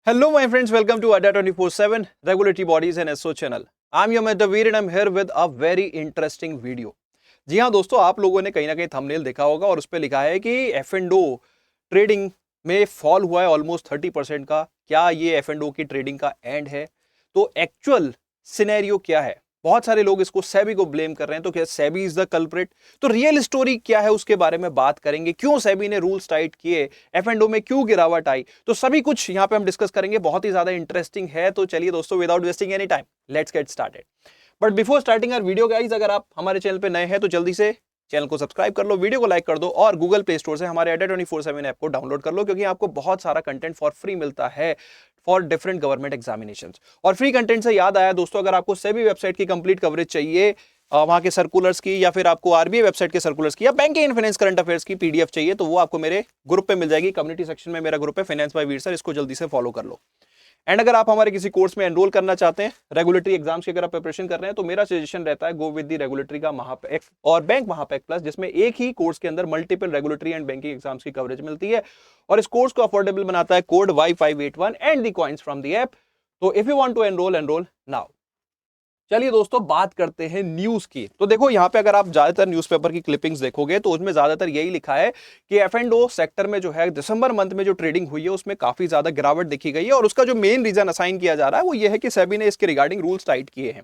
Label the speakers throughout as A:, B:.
A: Hello, my friends. Welcome to Adda 24/7 Regulatory Bodies and SO channel. I'm your mentor Veer and I'm here with a very interesting video. जी हाँ दोस्तों, आप लोगों ने कहीं ना कहीं थंबनेल देखा होगा और उस पर लिखा है कि F&O ट्रेडिंग में फॉल हुआ है ऑलमोस्ट 30% का। क्या ये F&O की ट्रेडिंग का एंड है? तो एक्चुअल सिनेरियो क्या है? बहुत सारे लोग इसको सेबी को ब्लेम कर रहे हैं, तो क्या सेबी इज द कल्प्रिट? तो रियल स्टोरी क्या है उसके बारे में बात करेंगे। क्यों सेबी ने रूल्स टाइट किए, F&O में क्यों गिरावट आई, तो सभी कुछ यहां पे हम डिस्कस करेंगे। बहुत ही ज्यादा इंटरेस्टिंग है। तो चलिए दोस्तों, without wasting any time, let's get started. But before starting our video guys, अगर आप हमारे चैनल पे नए हैं तो जल्दी से चैनल को सब्सक्राइब कर लो, वीडियो को लाइक कर दो और गूगल प्ले स्टोर से हमारे अड्डा 24/7 ऐप को डाउनलोड कर लो, क्योंकि आपको बहुत सारा कंटेंट फॉर फ्री मिलता है फॉर डिफरेंट गवर्नमेंट एग्जामिनेशंस। और फ्री कंटेंट से याद आया दोस्तों, अगर आपको सेबी वेबसाइट की कंप्लीट कवरेज चाहिए, वहां के सर्कुलर्स की, या फिर आपको आरबीआई वेबसाइट के सर्कुलर्स की, या banking and finance current affairs की पीडीएफ चाहिए, तो वो आपको मेरे ग्रुप पे मिल जाएगी। कम्युनिटी सेक्शन में मेरा ग्रुप है फाइनेंस बाय वीर सर, इसको जल्दी से फॉलो कर लो। एंड अगर आप हमारे किसी कोर्स में एनरोल करना चाहते हैं, रेगुलेटरी एग्जाम्स की अगर आप प्रिपरेशन कर रहे हैं, तो मेरा सजेशन रहता है गो विद द रेगुलेटरी का महापैक और बैंक महापैक प्लस, जिसमें एक ही कोर्स के अंदर multiple regulatory and banking exams की कवरेज मिलती है। और इस कोर्स को अफोर्डेबल बनाता है code Y581 and the coins from the app. तो if you want to enroll now. चलिए दोस्तों, बात करते हैं न्यूज की। तो देखो यहाँ पे अगर आप ज्यादातर न्यूज़पेपर की क्लिपिंग्स देखोगे तो उसमें ज्यादातर यही लिखा है कि F&O सेक्टर में जो है दिसंबर मंथ में जो ट्रेडिंग हुई है उसमें काफी ज्यादा गिरावट देखी गई है। और उसका जो मेन रीजन असाइन किया जा रहा है वो ये है कि सेबी ने इसके रिगार्डिंग रूल्स टाइट किए हैं।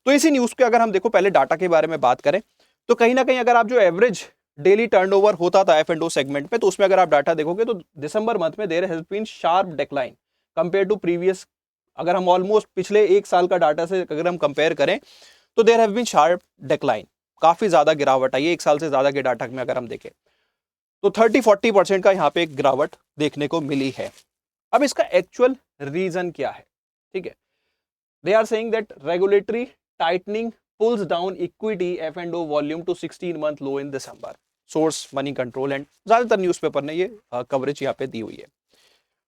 A: तो इसी न्यूज के अगर हम देखो पहले डाटा के बारे में बात करें, तो कहीं ना कहीं अगर आप जो एवरेज डेली टर्नओवर होता था F&O सेगमेंट में, तो उसमें अगर आप डाटा देखोगे तो दिसंबर मंथ में there has been sharp decline compare to previous. अगर हम ऑलमोस्ट पिछले एक साल का डाटा से अगर हम कंपेयर करें तो there have been sharp decline, काफी ज्यादा गिरावट आई है एक साल से ज्यादा के डाटा में अगर हम देखें तो 30-40% का यहाँ पे एक गिरावट देखने को मिली है। अब इसका एक्चुअल रीजन क्या है? ठीक है, they are saying that regulatory tightening pulls down equity F&O volume to 16 month low in December. Source money control and ज्यादातर न्यूज़पेपर ने ये कवरेज यहाँ पे दी हुई है।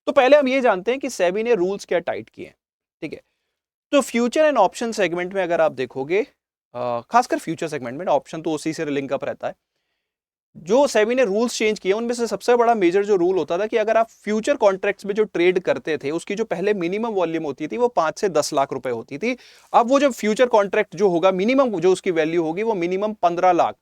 A: तो पहले हम ये जानते हैं कि सेबी ने रूल्स क्या टाइट किए हैं। ठीक है, तो फ्यूचर एंड ऑप्शन सेगमेंट में अगर आप देखोगे, खासकर फ्यूचर सेगमेंट में, ऑप्शन तो उसी से लिंक अप रहता है, जो सेबी ने रूल्स चेंज किए उनमें से सबसे बड़ा मेजर जो रूल होता था कि अगर आप फ्यूचर कॉन्ट्रैक्ट्स में जो ट्रेड करते थे उसकी जो पहले मिनिमम वॉल्यूम होती थी वो 5 से 10 लाख रुपए होती थी। अब वो जो फ्यूचर कॉन्ट्रैक्ट जो होगा, मिनिमम जो उसकी वैल्यू होगी वो मिनिमम 15 लाख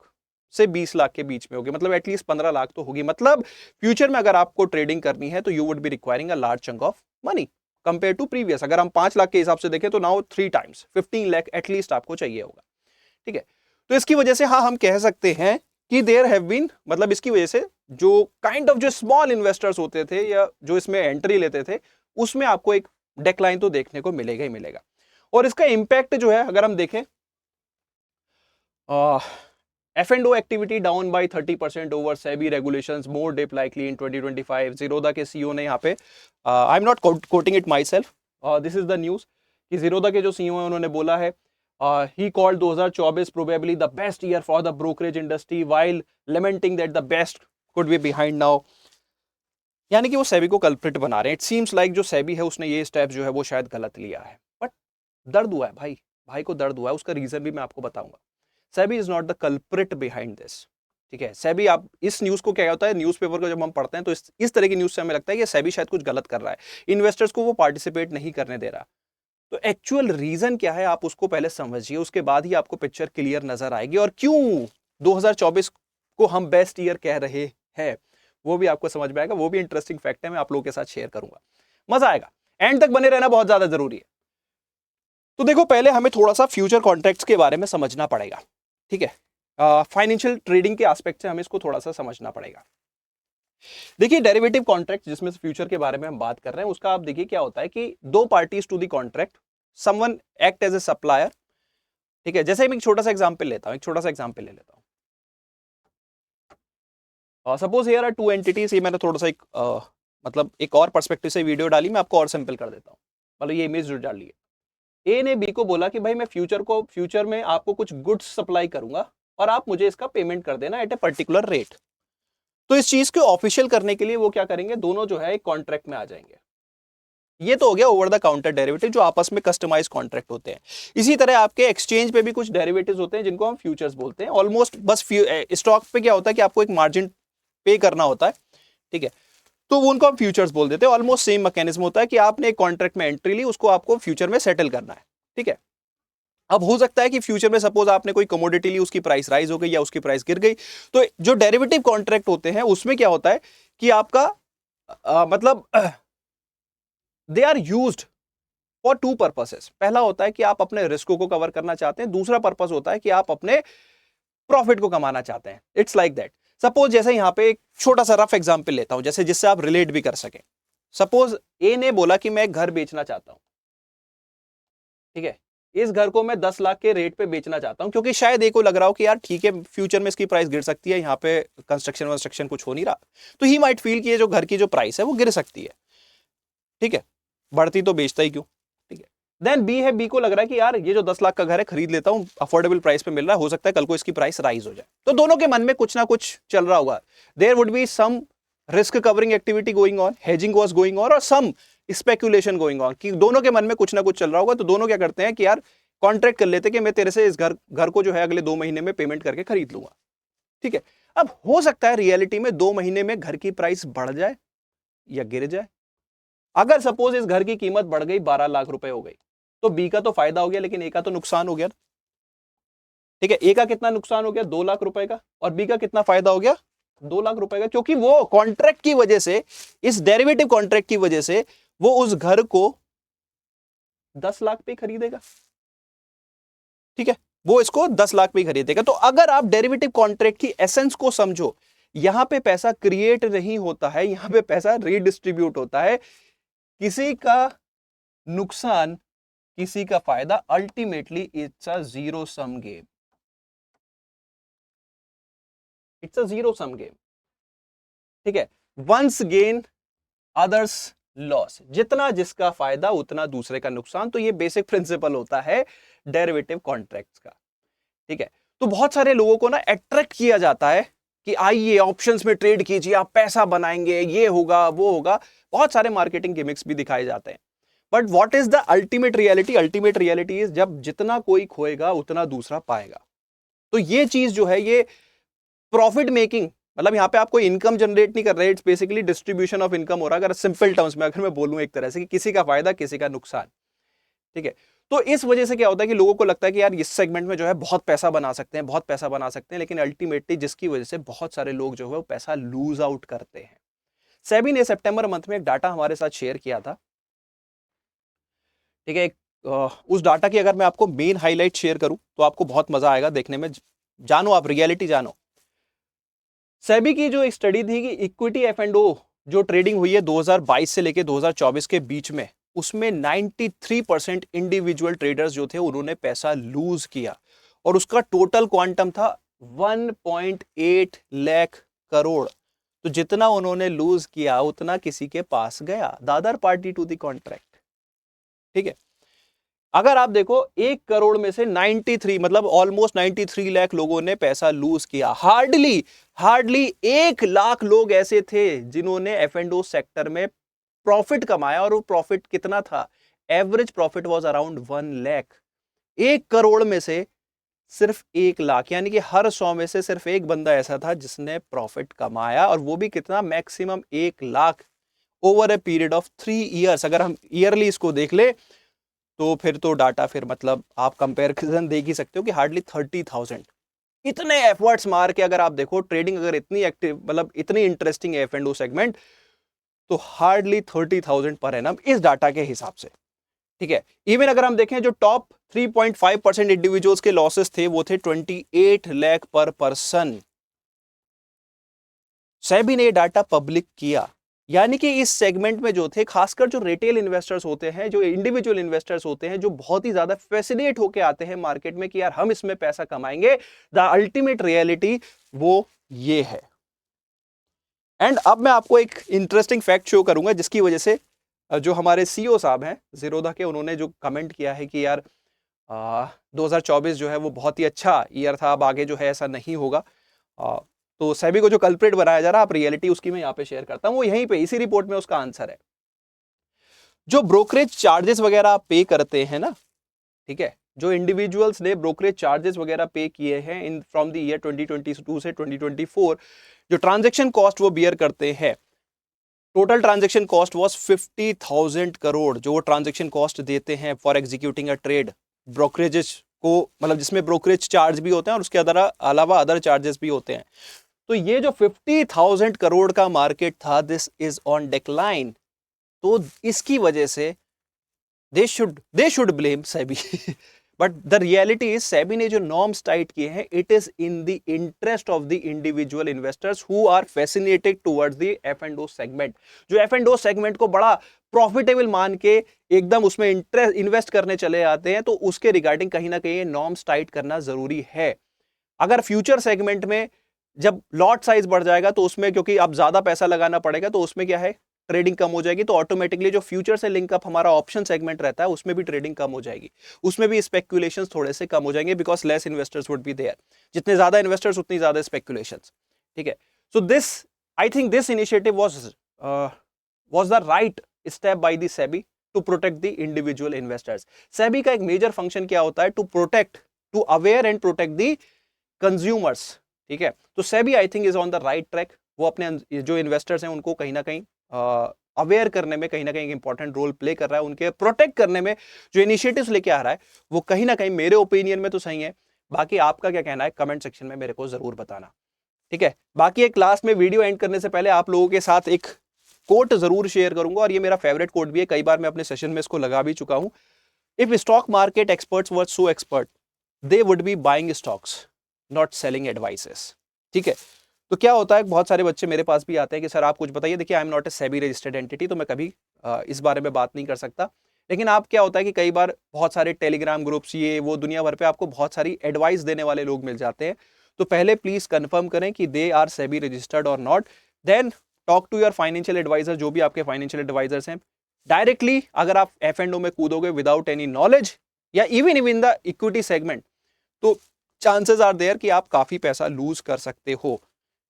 A: से 20 लाख के बीच में होगी, मतलब एटलीस्ट 15 लाख तो होगी। मतलब फ्यूचर में अगर आपको ट्रेडिंग करनी है तो you would be requiring a large chunk of money compare to previous. अगर हम 5 लाख के हिसाब से देखें तो नाउ 3 टाइम्स 15 लाख एटलीस्ट आपको चाहिए होगा। ठीक है, तो इसकी वजह से हाँ हम कह सकते हैं कि देयर हैव बीन, मतलब इसकी वजह से जो काइंड ऑफ जो स्मॉल इन्वेस्टर्स होते थे या जो इसमें एंट्री लेते थे उसमें आपको एक डेक्लाइन तो देखने को मिलेगा ही मिलेगा। और इसका इंपैक्ट जो है अगर हम देखें, F&O activity down by 30% over SEBI regulations, more dip likely in 2025। Zerodha के सीईओ ने यहाँ पे, I am not quoting it myself, this is the news, कि जीरोधा के जो सीईओ है उन्होंने बोला है he called 2024 probably the best year for the brokerage industry while lamenting that the best could be behind now। यानी कि वो सेबी को कल्प्रिट बना रहे हैं। इट सीम्स लाइक जो सेबी है उसने ये स्टेप जो है वो शायद गलत लिया है, बट दर्द हुआ है भाई, भाई को दर्द हुआ है। उसका रीजन भी मैं आपको बताऊंगा। SEBI is not the culprit behind this. ठीक है, सेबी, आप इस न्यूज को क्या होता है, न्यूज़पेपर को जब हम पढ़ते हैं तो इस तरह की न्यूज से हमें लगता है कि सेबी शायद कुछ गलत कर रहा है, इन्वेस्टर्स को वो पार्टिसिपेट नहीं करने दे रहा। तो एक्चुअल रीजन क्या है आप उसको पहले समझिए, उसके बाद ही आपको पिक्चर क्लियर नजर आएगी। और क्यों 2024 को हम बेस्ट ईयर कह रहे हैं वो भी आपको समझ में आएगा। वो भी इंटरेस्टिंग फैक्ट है, मैं आप लोगों के साथ शेयर करूंगा, मजा आएगा। एंड तक बने रहना बहुत ज्यादा जरूरी है। तो देखो, पहले हमें थोड़ा सा फ्यूचर कॉन्ट्रैक्ट्स के बारे में समझना पड़ेगा। ठीक है, फाइनेंशियल ट्रेडिंग के एस्पेक्ट से हमें इसको थोड़ा सा समझना पड़ेगा। देखिए, डेरिवेटिव कॉन्ट्रैक्ट जिसमें फ्यूचर के बारे में हम बात कर रहे हैं उसका आप देखिए क्या होता है कि दो parties to the contract, someone act as a supplier. ठीक है, जैसे मैं एक छोटा सा एग्जांपल लेता हूं, एक छोटा सा एग्जांपल ले लेता हूं। Suppose here are two entities. ये मैंने थोड़ा सा एक मतलब एक और पर्सपेक्टिव से वीडियो डाली, मैं आपको और सिंपल कर देता हूं। मतलब ये इमेज जो डाल ली है, ए ने बी को बोला कि भाई मैं फ्यूचर में आपको कुछ गुड्स सप्लाई करूंगा और आप मुझे इसका पेमेंट कर देना एट ए पर्टिकुलर रेट। तो इस चीज को ऑफिशियल करने के लिए वो क्या करेंगे, दोनों जो है एक कॉन्ट्रैक्ट में आ जाएंगे। ये तो हो गया ओवर द काउंटर डेरिवेटिव जो आपस में कस्टमाइज कॉन्ट्रैक्ट होते हैं। इसी तरह आपके एक्सचेंज पे भी कुछ डेरिवेटिव्स होते हैं जिनको हम फ्यूचर्स बोलते हैं। ऑलमोस्ट बस स्टॉक पे क्या होता है कि आपको एक मार्जिन पे करना होता है। ठीक है, तो वो उनको हम फ्यूचर्स बोल देते हैं। ऑलमोस्ट सेम मैकेनिज्म होता है कि आपने एक कॉन्ट्रैक्ट में एंट्री ली, उसको आपको फ्यूचर में सेटल करना है, ठीक है। अब हो सकता है कि फ्यूचर में सपोज आपने कोई कमोडिटी ली, उसकी प्राइस राइज हो गई या उसकी प्राइस गिर गई, तो जो डेरिवेटिव कॉन्ट्रैक्ट होते हैं उसमें क्या होता है कि आपका मतलब they are used for two purposes. पहला होता है कि आप अपने रिस्क को कवर करना चाहते हैं, दूसरा पर्पस होता है कि आप अपने प्रॉफिट को कमाना चाहते हैं। It's like that. सपोज जैसे यहां पे एक छोटा सा रफ एग्जांपल लेता हूं, जैसे जिससे आप रिलेट भी कर सकें। सपोज ए ने बोला कि मैं एक घर बेचना चाहता हूं, ठीक है, इस घर को मैं 10 लाख के रेट पे बेचना चाहता हूं, क्योंकि शायद ए को लग रहा हो कि यार ठीक है फ्यूचर में इसकी प्राइस गिर सकती है, यहाँ पे कंस्ट्रक्शन कुछ हो नहीं रहा, तो ही माइट फील कि ये जो घर की जो प्राइस है वो गिर सकती है, ठीक है, बढ़ती तो बेचता ही क्यों, ठीक है। देन बी है, बी को लग रहा है कि यार ये जो 10 लाख का घर है खरीद लेता हूं, अफोर्डेबल प्राइस पे मिल रहा है, हो सकता है कल को इसकी प्राइस राइज हो जाए। तो दोनों के मन में कुछ ना कुछ चल रहा होगा। There would be some risk covering activity going on, hedging was going on, और सम स्पेकुलेशन गोइंग ऑन, कि दोनों के मन में कुछ ना कुछ चल रहा होगा। तो दोनों क्या करते हैं कि यार कॉन्ट्रैक्ट कर लेते कि मैं तेरे से इस घर को जो है अगले 2 महीने में पेमेंट करके खरीद लूंगा, ठीक है। अब हो सकता है रियलिटी में 2 महीने में घर की प्राइस बढ़ जाए या गिर जाए। अगर सपोज इस घर की कीमत बढ़ गई 12 लाख रुपए हो गई, तो बी का तो फायदा हो गया, लेकिन ए का तो नुकसान हो गया, ठीक है। ए का कितना नुकसान हो गया? 2 लाख रुपए का, और बी का कितना फायदा हो गया? 2 लाख रुपए का, क्योंकि वो कॉन्ट्रैक्ट की वजह से, इस डेरिवेटिव कॉन्ट्रैक्ट की वजह से वो उस घर को 10 लाख पे खरीदेगा, ठीक है, वो इसको 10 लाख पे खरीदेगा। तो अगर आप डेरिवेटिव कॉन्ट्रैक्ट की एसेंस को समझो, यहां पे पैसा क्रिएट नहीं होता है, यहां पे पैसा रीडिस्ट्रीब्यूट होता है। किसी का नुकसान, किसी का फायदा, ultimately it's a zero sum game, it's a zero sum game, ठीक है। वंस गेन अदर्स लॉस, जितना जिसका फायदा उतना दूसरे का नुकसान। तो ये बेसिक प्रिंसिपल होता है डेरिवेटिव कॉन्ट्रैक्ट्स का, ठीक है। तो बहुत सारे लोगों को ना अट्रैक्ट किया जाता है कि आइए ऑप्शंस में ट्रेड कीजिए, आप पैसा बनाएंगे, ये होगा वो होगा, बहुत सारे मार्केटिंग गिमिक्स भी दिखाए जाते हैं। But what is the ultimate reality? Ultimate reality is जब जितना कोई खोएगा उतना दूसरा पाएगा। तो ये चीज जो है, ये प्रॉफिट मेकिंग, मतलब यहां पे आप कोई इनकम जनरेट नहीं कर रहे, it's basically distribution of income हो रहा है। अगर सिंपल टर्म्स में अगर मैं बोलूं एक तरह से कि किसी का फायदा किसी का नुकसान, ठीक है। तो इस वजह से क्या होता है कि लोगों को लगता है कि यार इस सेगमेंट में जो है बहुत पैसा बना सकते हैं, बहुत पैसा बना सकते हैं, लेकिन अल्टीमेटली जिसकी वजह से बहुत सारे लोग जो है वो पैसा लूज आउट करते हैं। सेबी ने सितंबर मंथ में एक डाटा हमारे साथ शेयर किया था, ठीक है। उस डाटा की अगर मैं आपको मेन हाईलाइट शेयर करूं तो आपको बहुत मजा आएगा देखने में, जानो आप रियलिटी जानो। सेबी की जो एक स्टडी थी कि इक्विटी F&O जो ट्रेडिंग हुई है 2022 से लेके 2024 के बीच में, उसमें 93% इंडिविजुअल ट्रेडर्स जो थे उन्होंने पैसा लूज किया, और उसका टोटल क्वांटम था 1.8 लाख करोड़। तो जितना उन्होंने लूज किया उतना किसी के पास गया, the other party to the contract, ठीक है। अगर आप देखो 1 करोड़ में से 93 मतलब ऑलमोस्ट 93 लाख लोगों ने पैसा लूज किया। हार्डली 1 लाख लोग ऐसे थे जिन्होंने F&O सेक्टर में प्रॉफिट कमाया, और वो प्रॉफिट कितना था? Average profit was around 1 lakh. 1 crore में से सिर्फ 1 लाख, यानी कि हर 100 में से सिर्फ एक बंदा ऐसा था जिसने प्रॉफिट कमाया, और वो भी कितना? Maximum 1 lakh over a period of 3 years. अगर हम ईयरली इसको देख ले तो फिर तो डाटा, फिर मतलब आप कंपैरिजन देख ही सकते हो कि हार्डली 30,000 इतने एफर्ट्स मार के अगर आप देखो ट्रेडिंग अगर इतनी एक्टिव, मतलब इतनी इंटरेस्टिंग है F&O सेगमेंट, तो हार्डली 30,000 पर एनम इस डाटा के हिसाब से, ठीक है। इवन अगर हम देखें जो टॉप 3.5% इंडिविजुअल्स के लॉसेस थे वो थे 28 लाख पर पर्सन। सेबी ने डाटा पब्लिक किया, यानी कि इस सेगमेंट में जो थे, खासकर जो रिटेल इन्वेस्टर्स होते हैं, जो इंडिविजुअल इन्वेस्टर्स होते हैं, जो बहुत ही ज्यादा फैसिनेट होके आते हैं मार्केट में कि यार हम इसमें पैसा कमाएंगे, द अल्टीमेट रियलिटी वो ये है। एंड अब मैं आपको एक इंटरेस्टिंग फैक्ट शो करूंगा जिसकी वजह से जो हमारे सीईओ साहब हैं जीरोधा के, उन्होंने जो कमेंट किया है कि यार 2024 जो है वो बहुत ही अच्छा ईयर था, अब आगे जो है ऐसा नहीं होगा। तो सेबी को जो कल्प्रिट बनाया जा रहा है, आप रियलिटी उसकी मैं यहाँ पे शेयर करता हूँ, वो यहीं पे इसी रिपोर्ट में उसका आंसर है। जो ब्रोकरेज चार्जेस वगैरह आप पे करते हैं ना, ठीक है, जो इंडिविजुअल्स ने ब्रोकरेज चार्जेस वगैरह पे किए हैं इन फ्रॉम द ईयर 2022 से 2024, जो ट्रांजैक्शन कॉस्ट वो बियर करते हैं, total transaction cost was 50,000 crore, जो वो ट्रांजेक्शन कॉस्ट देते हैं for executing a trade, brokerages को, मतलब जिसमें ब्रोकरेज चार्ज भी होते हैं और उसके अलावा अदर चार्जेस भी होते हैं। तो ये जो 50,000 करोड़ का मार्केट था, दिस इज ऑन डिक्लाइन। तो इसकी वजह से they should blame SEBI but the reality is SEBI ने जो नॉर्म्स टाइट किए हैं, it is in the interest of the individual investors who are fascinated towards the F and O segment, जो F and O segment को बड़ा profitable मान के एकदम उसमें इंटरेस्ट इन्वेस्ट करने चले आते हैं। तो उसके रिगार्डिंग कहीं ना कहीं नॉर्म्स टाइट करना जरूरी है। अगर फ्यूचर सेगमेंट में जब लॉट साइज बढ़ जाएगा तो उसमें, क्योंकि अब ज्यादा पैसा लगाना पड़ेगा, तो उसमें क्या है, ट्रेडिंग कम हो जाएगी, तो ऑटोमेटिकली जो फ्यूचर से लिंक अप हमारा ऑप्शन सेगमेंट रहता है उसमें भी ट्रेडिंग कम हो जाएगी, उसमें भी स्पेकुलेशंस थोड़े से कम हो जाएंगे, because less investors would be there. जितने ज्यादा इन्वेस्टर्स उतनी ज्यादा स्पेकुलेशंस। ठीक है, so this, I think this initiative was the right step by the SEBI to protect the individual investors. SEBI का एक मेजर फंक्शन क्या होता है, to protect, to aware and protect the consumers. ठीक है, तो SEBI I think is on the right track. वो अपने जो इन्वेस्टर्स हैं उनको कहीं ना कहीं अवेयर करने में कहीं ना कहीं इंपॉर्टेंट रोल प्ले कर रहा है, उनके प्रोटेक्ट करने में जो इनिशिएटिव्स लेके आ रहा है वो कहीं ना कहीं मेरे ओपिनियन में तो सही है। बाकी आपका क्या कहना है कमेंट सेक्शन में मेरे को जरूर बताना। ठीक है, बाकी एक लास्ट में वीडियो एंड करने से पहले आप लोगों के साथ एक कोट जरूर शेयर करूंगा, और ये मेरा फेवरेट कोट भी है, कई बार मैं अपने सेशन में इसको लगा भी चुका हूं। If stock market experts were so expert, they would be buying stocks, not selling advices. ठीक है, तो क्या होता है, बहुत सारे बच्चे मेरे पास भी आते हैं कि सर आप कुछ बताइए। देखिए, आई am not a SEBI registered entity, तो मैं कभी इस बारे में बात नहीं कर सकता। लेकिन आप क्या होता है कि कई बार बहुत सारे टेलीग्राम ग्रुप्स, ये वो दुनिया भर पे आपको बहुत सारी एडवाइस देने वाले लोग मिल जाते हैं। तो पहले प्लीज कंफर्म करें कि दे आर सेबी रजिस्टर्ड और not, then talk to your financial advisor, जो भी आपके फाइनेंशियल एडवाइजर्स हैं। डायरेक्टली अगर आप एफ एंड ओ में कूदोगे विदाउट एनी नॉलेज, या even in the equity segment, तो चांसेस आर देयर कि आप काफी पैसा लूज कर सकते हो।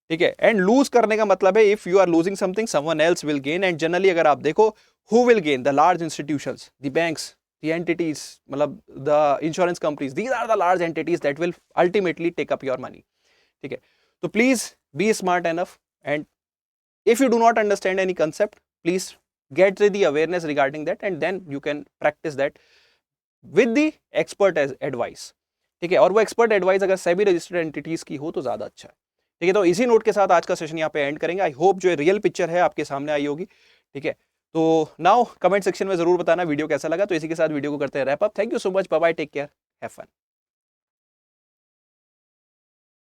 A: ठीक है, एंड लूज करने का मतलब है if you are losing something someone else will gain, and generally अगर आप देखो who will gain, the large institutions, the banks, the entities, मतलब the insurance companies, these are the large entities that will ultimately take up your money. ठीक है, तो please be smart enough, and if you do not understand any concept, please get the awareness regarding that, and then you can practice that with the expert as advice. ठीक है, और वो expert advice अगर SEBI registered entities की हो तो ज्यादा अच्छा है। ठीक है, तो इसी नोट के साथ आज का सेशन यहाँ पे एंड करेंगे। आई होप जो रियल पिक्चर है आपके सामने आई होगी। ठीक है, तो नाउ कमेंट सेक्शन में जरूर बताना वीडियो कैसा लगा। तो इसी के साथ वीडियो को करते हैं wrap up. Thank you so much, bye bye, take care, have fun.